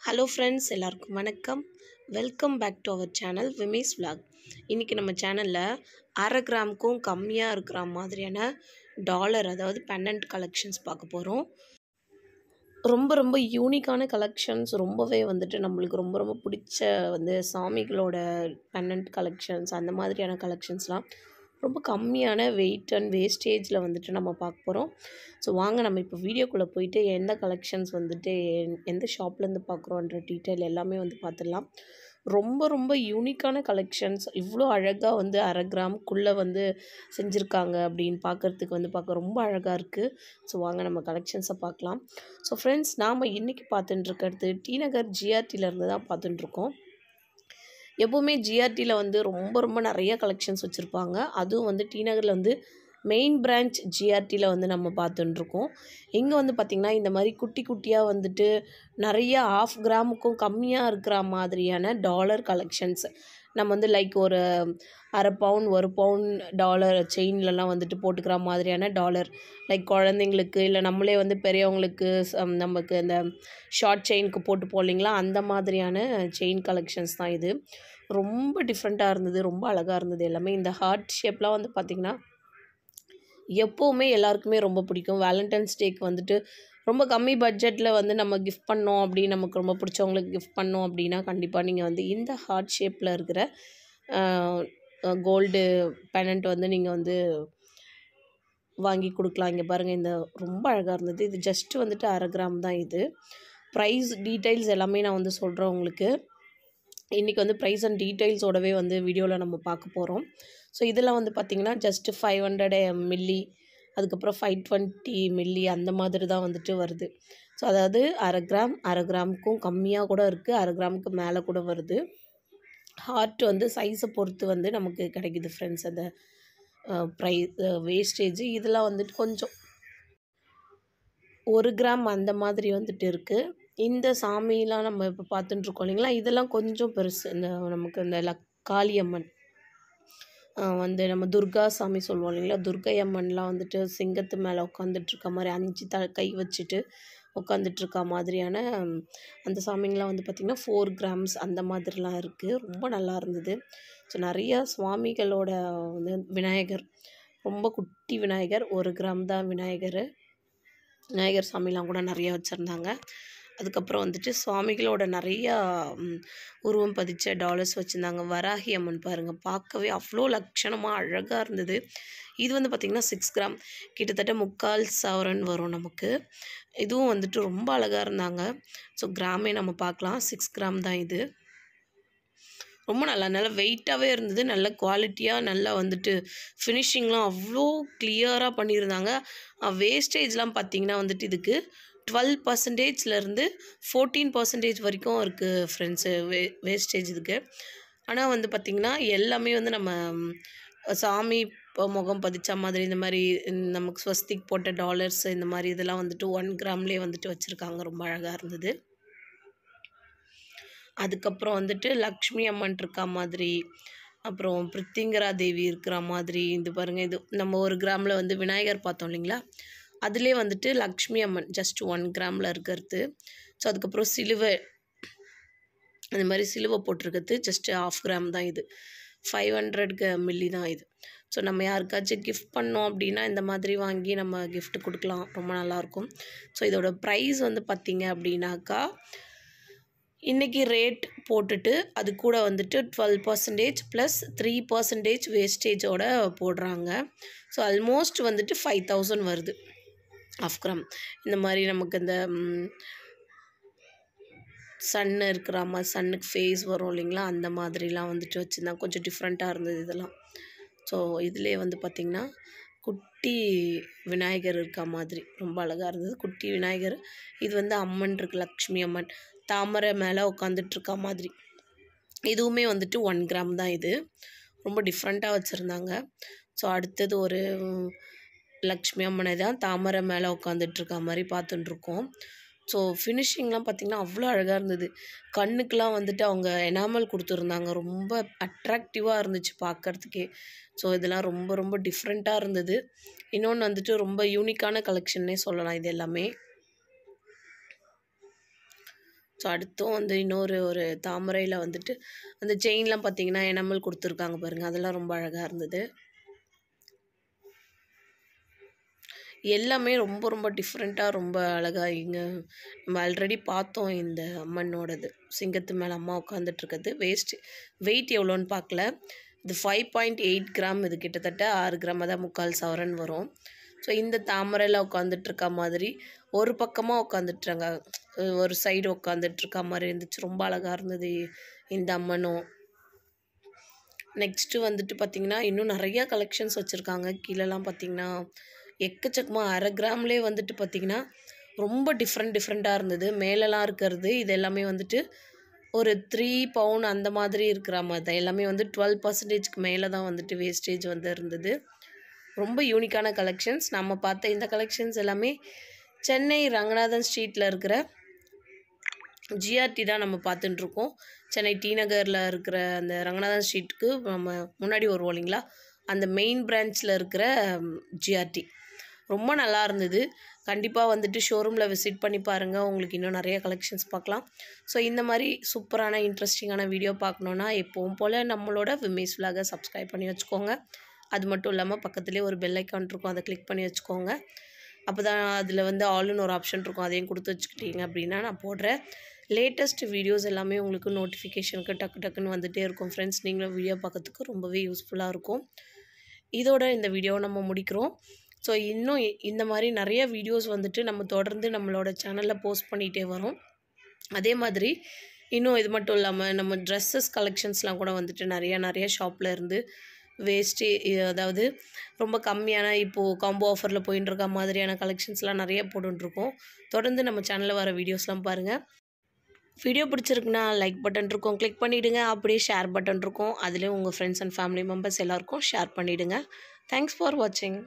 Hello friends, எல்லாருக்கும் வணக்கம். Welcome back to our channel விமீஸ் vlog. இன்றைக்கி நம்ம சேனலில் அரை கிராமுக்கும் கம்மியாக இருக்கிற மாதிரியான டாலர், அதாவது பெண்டன்ட் கலெக்ஷன்ஸ் பார்க்க போகிறோம். ரொம்ப ரொம்ப யூனிக்கான கலெக்ஷன்ஸ், ரொம்பவே வந்துட்டு நம்மளுக்கு ரொம்ப ரொம்ப பிடிச்ச சாமிகளோட பெண்டன்ட் கலெக்ஷன்ஸ், அந்த மாதிரியான கலெக்ஷன்ஸ்லாம் ரொம்ப கம்மியான வெயிட் அண்ட் வேஸ்டேஜில் வந்துட்டு நம்ம பார்க்க போகிறோம். ஸோ வாங்க நம்ம இப்போ வீடியோக்குள்ளே போயிட்டு எந்த கலெக்ஷன்ஸ் வந்துட்டு எந்த ஷாப்லேருந்து பார்க்குறோன்ற டீட்டெயில் எல்லாமே பார்த்துடலாம். ரொம்ப ரொம்ப யூனிக்கான கலெக்ஷன்ஸ், இவ்வளோ அழகாக அரை கிராமுக்குள்ளே செஞ்சுருக்காங்க அப்படின்னு பார்க்குறதுக்கு பார்க்க ரொம்ப அழகாக இருக்குது. ஸோ வாங்க நம்ம கலெக்ஷன்ஸை பார்க்கலாம். ஸோ ஃப்ரெண்ட்ஸ், நாம் இன்றைக்கி பார்த்துட்டுருக்கிறது டி நகர் ஜிஆர்டியிலேருந்து தான் பார்த்துட்டுருக்கோம். எப்போவுமே ஜிஆர்டியில் ரொம்ப ரொம்ப நிறைய கலெக்ஷன்ஸ் வச்சுருப்பாங்க. அதுவும் டி நகரில் மெயின் பிரான்ச் ஜிஆர்டியில் நம்ம பார்த்துட்டுருக்கோம். இங்கே பார்த்திங்கன்னா இந்த மாதிரி குட்டி குட்டியாக நிறைய ½ கிராமுக்கும் கம்மியாக இருக்கிற மாதிரியான டாலர் கலெக்ஷன்ஸ் நம்ம லைக் ஒரு அரை பவுன் 1 பவுன் டாலர் செயின்லலாம் போட்டுக்கிற மாதிரியான டாலர், லைக் குழந்தைங்களுக்கு இல்லை நம்மளே பெரியவங்களுக்கு நமக்கு இந்த ஷார்ட் செயினுக்கு போட்டு போகலிங்களா, அந்த மாதிரியான செயின் கலெக்ஷன்ஸ் தான் இது. ரொம்ப டிஃப்ரெண்ட்டாக இருந்தது, ரொம்ப அழகாக இருந்தது எல்லாமே. இந்த ஹார்ட் ஷேப்லாம் பார்த்திங்கன்னா எப்போவுமே எல்லாருக்குமே ரொம்ப பிடிக்கும். வேலண்டைன்ஸ் டேக்கு ரொம்ப கம்மி பட்ஜெட்டில் நம்ம கிஃப்ட் பண்ணோம் அப்படின்னு, நமக்கு ரொம்ப பிடிச்சவங்களுக்கு கிஃப்ட் பண்ணோம் அப்படின்னா கண்டிப்பாக நீங்கள் இந்த ஹார்ட் ஷேப்பில் இருக்கிற கோல்டு பெண்டன்ட் நீங்கள் வாங்கி கொடுக்கலாம். இங்கே பாருங்கள், இந்த ரொம்ப அழகாக இருந்தது. இது ஜஸ்ட்டு அரை கிராம் தான் இது. ப்ரைஸ் டீட்டெயில்ஸ் எல்லாமே நான் சொல்கிறேன் உங்களுக்கு. இன்றைக்கி ப்ரைஸ் அண்ட் டீட்டெயில்ஸோடவே வீடியோவில் நம்ம பார்க்க போகிறோம். ஸோ இதெல்லாம் பார்த்திங்கன்னா ஜஸ்ட்டு 500 மில்லி, அதுக்கப்புறம் 520 மில்லி, அந்த மாதிரி தான் வருது. ஸோ அதாவது அரை கிராமுக்கும் கம்மியாக கூட இருக்குது, அரை கிராமுக்கு மேலே கூட வருது. ஹார்ட் சைஸை பொறுத்து நமக்கு கிடைக்குது ஃப்ரெண்ட்ஸ். அந்த வேஸ்டேஜ் இதெல்லாம் கொஞ்சம் 1 கிராம் அந்த மாதிரி இருக்குது. இந்த சாமிலாம் நம்ம இப்போ பார்த்துட்டுருக்கோம் இல்லைங்களா, இதெல்லாம் கொஞ்சம் பெருசு. நமக்கு இந்த காளியம்மன் நம்ம துர்கா சாமி சொல்லுவோம் இல்லைங்களா, துர்கை அம்மன்லாம் சிங்கத்து மேலே உட்காந்துட்ருக்க மாதிரி 5 கை வச்சுட்டு உட்காந்துட்ருக்க மாதிரியான அந்த சாமிங்கெலாம் பார்த்திங்கன்னா 4 கிராம்ஸ் அந்த மாதிரிலாம் இருக்குது. ரொம்ப நல்லா இருந்தது. ஸோ நிறையா சுவாமிகளோட விநாயகர், ரொம்ப குட்டி விநாயகர், 1 கிராம் தான் விநாயகர் சாமிலாம் கூட நிறையா வச்சுருந்தாங்க. அதுக்கப்புறம் சுவாமிகளோட நிறையா உருவம் பதிச்ச டாலர்ஸ் வச்சுருந்தாங்க. வராகி அம்மன் பாருங்கள், பார்க்கவே அவ்வளோ லட்சணமாக அழகாக இருந்தது. இது பார்த்திங்கன்னா 6 கிராம், கிட்டத்தட்ட 3/4 சவரன் வரும் நமக்கு. இதுவும் ரொம்ப அழகாக இருந்தாங்க. ஸோ கிராமே நம்ம பார்க்கலாம், 6 கிராம் தான் இது. ரொம்ப நல்லா வெயிட்டாகவே இருந்தது, நல்ல குவாலிட்டியாக, நல்லா ஃபினிஷிங்லாம் அவ்வளோ கிளியராக பண்ணியிருந்தாங்க. வேஸ்டேஜ்லாம் பார்த்திங்கன்னா இதுக்கு 12%லேருந்து 14% வரைக்கும் இருக்குது ஃப்ரெண்ட்ஸு, வேஸ்டேஜ் இதுக்கு. ஆனால் பார்த்திங்கன்னா எல்லாமே நம்ம சாமி முகம் பதிச்ச மாதிரி, இந்த மாதிரி நமக்கு ஸ்வஸ்திக் போட்ட டாலர்ஸ், இந்த மாதிரி இதெல்லாம் 1 கிராம்லேயே வச்சுருக்காங்க. ரொம்ப அழகாக இருந்தது. அதுக்கப்புறம் லக்ஷ்மி அம்மன் இருக்கா மாதிரி, அப்புறம் பிரித்திங்கரா தேவி இருக்கிற மாதிரி. இது பாருங்கள், இது நம்ம 1 கிராமில் விநாயகர் பார்த்தோம் இல்லைங்களா, அதிலே லக்ஷ்மி அம்மன் ஜஸ்ட் 1 கிராமில் இருக்கிறது. ஸோ அதுக்கப்புறம் சிலுவை, அந்த மாதிரி சிலுவை போட்டிருக்கிறது ஜஸ்ட் ½ கிராம் தான் இது. 500 மில்லி தான் இது. ஸோ நம்ம யாருக்காச்சும் கிஃப்ட் பண்ணோம் அப்படின்னா இந்த மாதிரி வாங்கி நம்ம கிஃப்ட் கொடுக்கலாம், ரொம்ப நல்லாயிருக்கும். ஸோ இதோட ப்ரைஸ் பார்த்திங்க அப்படின்னாக்கா, இன்றைக்கி ரேட் போட்டுட்டு அது கூட 12% ப்ளஸ் 3% வேஸ்டேஜோடு போடுறாங்க. ஸோ ஆல்மோஸ்ட் 5000 வருது ½ கிராம். இந்த மாதிரி நமக்கு இந்த சன்னு இருக்கிற மாதிரி, சன்னுக்கு ஃபேஸ் வரும் இல்லைங்களா, அந்த மாதிரிலாம் வச்சுருந்தாங்க. கொஞ்சம் டிஃப்ரெண்ட்டாக இருந்தது இதெல்லாம். ஸோ இதிலே பார்த்திங்கன்னா குட்டி விநாயகர் இருக்க மாதிரி ரொம்ப அழகாக இருந்தது. குட்டி விநாயகர், இது அம்மன் இருக்குது, லக்ஷ்மி அம்மன் தாமரை மேலே உட்காந்துட்ருக்க மாதிரி. இதுவுமே 1 கிராம் தான் இது. ரொம்ப டிஃப்ரெண்ட்டாக வச்சுருந்தாங்க. ஸோ அடுத்தது ஒரு லக்ஷ்மி அம்மனை தான் தாமரை மேலே உட்காந்துட்ருக்க மாதிரி பார்த்துட்டுருக்கோம். ஸோ ஃபினிஷிங்லாம் பார்த்திங்கன்னா அவ்வளோ அழகாக இருந்தது. கண்ணுக்கெலாம் அவங்க எனாமல் கொடுத்துருந்தாங்க, ரொம்ப அட்ராக்டிவாக இருந்துச்சு பார்க்குறதுக்கே. ஸோ இதெல்லாம் ரொம்ப ரொம்ப டிஃப்ரெண்ட்டாக இருந்தது. இன்னொன்று ரொம்ப யூனிக்கான கலெக்ஷன்னே சொல்லலாம் இது எல்லாமே. ஸோ அடுத்தும் வந்து இன்னொரு ஒரு தாமரையில் வந்துட்டு அந்த செயின்லாம் பார்த்தீங்கன்னா எனாமல் கொடுத்துருக்காங்க பாருங்கள், அதெல்லாம் ரொம்ப அழகாக இருந்தது. எல்லாமே ரொம்ப ரொம்ப டிஃப்ரெண்ட்டாக ரொம்ப அழகாக இங்கே நம்ம ஆல்ரெடி பார்த்தோம். இந்த அம்மனோடது சிங்கத்து மேலே அம்மா உட்காந்துட்ருக்குது. வெயிட் எவ்வளோன்னு பார்க்கல. இது 5.8 கிராம். இது கிட்டத்தட்ட 6 கிராம், அதான் 3/4 சவரன் வரும். ஸோ இந்த தாமரையில் உட்காந்துட்ருக்க மாதிரி ஒரு பக்கமாக உட்காந்துட்றாங்க, ஒரு சைடு உட்காந்துட்ருக்க மாதிரி இருந்துச்சு. ரொம்ப அழகாக இருந்தது இந்த அம்மனும். நெக்ஸ்ட்டு வந்துட்டு பார்த்திங்கன்னா இன்னும் நிறையா கலெக்ஷன்ஸ் வச்சுருக்காங்க. கீழெல்லாம் பார்த்திங்கன்னா எக்கச்சக்கமாக 1/2 கிராம்லேயே வந்துட்டு பார்த்திங்கன்னா ரொம்ப டிஃப்ரெண்ட்டாக இருந்தது. மேலெலாம் இருக்கிறது இது எல்லாமே வந்துட்டு ஒரு 3 பவுன் அந்த மாதிரி இருக்கிற மாதிரி தான். எல்லாமே வந்து 12%க்கு மேலே தான் வந்துட்டு வேஸ்டேஜ் வந்து இருந்தது. ரொம்ப யூனிக்கான கலெக்ஷன்ஸ். நம்ம பார்த்த இந்த கலெக்ஷன்ஸ் எல்லாமே சென்னை ரங்கநாதன் ஸ்ட்ரீட்டில் இருக்கிற ஜிஆர்டி தான் நம்ம பார்த்துட்டுருக்கோம். சென்னை டி நகரில் இருக்கிற அந்த ரங்கநாதன் ஸ்ட்ரீட்டுக்கு நம்ம முன்னாடி வருவோம் இல்லைங்களா, அந்த மெயின் பிரான்ச்சில் இருக்கிற ஜிஆர்டி. ரொம்ப நல்லா இருந்தது. கண்டிப்பாக வந்துட்டு ஷோரூமில் விசிட் பண்ணி பாருங்கள், உங்களுக்கு இன்னும் நிறைய கலெக்ஷன்ஸ் பார்க்கலாம். ஸோ இந்த மாதிரி சூப்பரான இன்ட்ரெஸ்டிங்கான வீடியோ பார்க்கணுன்னா எப்பவும் போல் நம்மளோட விமேஸ் விலாகை சப்ஸ்கிரைப் பண்ணி வச்சுக்கோங்க. அது மட்டும் இல்லாமல் பக்கத்துலேயே ஒரு பெல் ஐக்கான் இருக்கும், அதை கிளிக் பண்ணி வச்சுக்கோங்க. அப்போ தான் அதில் வந்து ஆல்னு ஒரு ஆப்ஷன் இருக்கும், அதையும் கொடுத்து வச்சுக்கிட்டீங்க அப்படின்னா நான் போடுற லேட்டஸ்ட் வீடியோஸ் எல்லாமே உங்களுக்கு நோட்டிஃபிகேஷனுக்கு டக்குன்னு வந்துகிட்டே இருக்கும். ஃப்ரெண்ட்ஸ், நீங்களும் வீடியோ பார்க்கறதுக்கு ரொம்பவே யூஸ்ஃபுல்லாக இருக்கும். இதோட இந்த வீடியோவை நம்ம முடிக்கிறோம். ஸோ இன்னும் இந்த மாதிரி நிறைய வீடியோஸ் வந்துட்டு நம்ம தொடர்ந்து நம்மளோட சேனலில் போஸ்ட் பண்ணிகிட்டே வரோம். அதே மாதிரி இன்னும் இது மட்டும் இல்லாமல் நம்ம ட்ரெஸ்ஸஸ் கலெக்ஷன்ஸ்லாம் கூட வந்துட்டு நிறைய ஷாப்பில் இருந்து அதாவது ரொம்ப கம்மியான இப்போது காம்போ ஆஃபரில் போயின்னு இருக்க மாதிரியான கலெக்ஷன்ஸ்லாம் நிறைய போட்டுருக்கோம். தொடர்ந்து நம்ம சேனலில் வர வீடியோஸ்லாம் பாருங்கள். வீடியோ பிடிச்சிருக்குன்னா லைக் பட்டன் இருக்கும், கிளிக் பண்ணிவிடுங்க. அப்படியே ஷேர் பட்டன் இருக்கும், அதுலேயும் உங்கள் ஃப்ரெண்ட்ஸ் அண்ட் ஃபேமிலி மெம்பர்ஸ் எல்லாருக்கும் ஷேர் பண்ணிவிடுங்க. தேங்க்ஸ் ஃபார் வாட்சிங்.